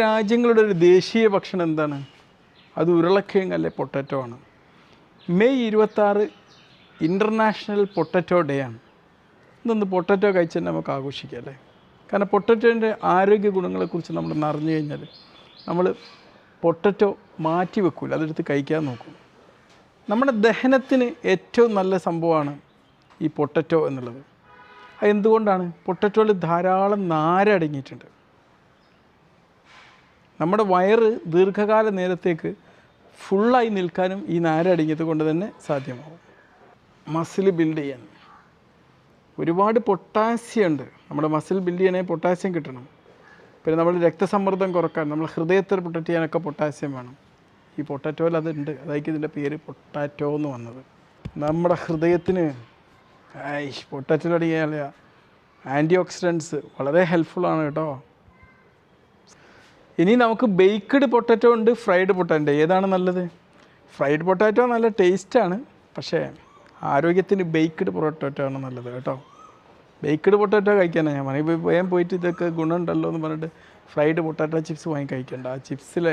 രാജ്യങ്ങളുടെ ഒരു ദേശീയ ഭക്ഷണം എന്താണ്? അത് ഉരുളക്കിഴങ്ങ് അല്ലെ പൊട്ടറ്റോ ആണ്. മെയ് 26 ഇൻ്റർനാഷണൽ പൊട്ടറ്റോ ഡേ ആണ്. ഇന്നൊന്ന് പൊട്ടറ്റോ കഴിച്ചാൽ നമുക്ക് ആഘോഷിക്കാം അല്ലേ? കാരണം പൊട്ടറ്റോൻ്റെ ആരോഗ്യ ഗുണങ്ങളെക്കുറിച്ച് നമ്മൾ അറിഞ്ഞു കഴിഞ്ഞാൽ നമ്മൾ പൊട്ടറ്റോ മാറ്റി വെക്കില്ല, അതെടുത്ത് കഴിക്കാൻ നോക്കും. നമ്മുടെ ദഹനത്തിന് ഏറ്റവും നല്ല സംഭവമാണ് ഈ പൊട്ടറ്റോ എന്നുള്ളത്. അത് എന്തുകൊണ്ടാണ്? പൊട്ടറ്റോയിൽ ധാരാളം നാര് അടങ്ങിയിട്ടുണ്ട്. നമ്മുടെ വയറ് ദീർഘകാല നേരത്തേക്ക് ഫുള്ളായി നിൽക്കാനും ഈ നാര് അടങ്ങിയത് കൊണ്ട് തന്നെ സാധ്യമാവും. മസിൽ ബിൽഡ് ചെയ്യാൻ ഒരുപാട് പൊട്ടാസ്യം ഉണ്ട്. നമ്മുടെ മസിൽ ബിൽഡ് ചെയ്യണമെങ്കിൽ പൊട്ടാസ്യം കിട്ടണം. പിന്നെ നമ്മൾ രക്തസമ്മർദ്ദം കുറക്കാൻ, നമ്മൾ ഹൃദയത്തെ പ്രൊട്ടക്റ്റ് ചെയ്യാനൊക്കെ പൊട്ടാസ്യം വേണം. ഈ പൊട്ടാറ്റോയിൽ അതുണ്ട്. അതായിരിക്കും ഇതിൻ്റെ പേര് പൊട്ടാറ്റോ എന്ന് വന്നത്. നമ്മുടെ ഹൃദയത്തിന് പൊട്ടാറ്റോ അടിക്കുക ആൻറ്റി ഓക്സിഡൻസ് വളരെ ഹെൽപ്ഫുള്ളാണ് കേട്ടോ. ഇനി നമുക്ക് ബേക്ക്ഡ് പൊട്ടാറ്റോ ഉണ്ട്, ഫ്രൈഡ് പൊട്ടാറ്റോ. ഏതാണ് നല്ലത്? ഫ്രൈഡ് പൊട്ടാറ്റോ നല്ല ടേസ്റ്റാണ്, പക്ഷേ ആരോഗ്യത്തിന് ബേക്ക്ഡ് പൊട്ടാറ്റോ ആണ് നല്ലത് കേട്ടോ. ബേക്ക്ഡ് പൊട്ടാറ്റോ കഴിക്കാനാണ് ഞാൻ പറയുന്നത്. ഇപ്പോൾ വേഗം പോയിട്ട് ഇതൊക്കെ ഗുണമുണ്ടല്ലോ എന്ന് പറഞ്ഞിട്ട് ഫ്രൈഡ് പൊട്ടാറ്റോ ചിപ്സ് വാങ്ങി കഴിക്കണ്ട. ആ ചിപ്സിൽ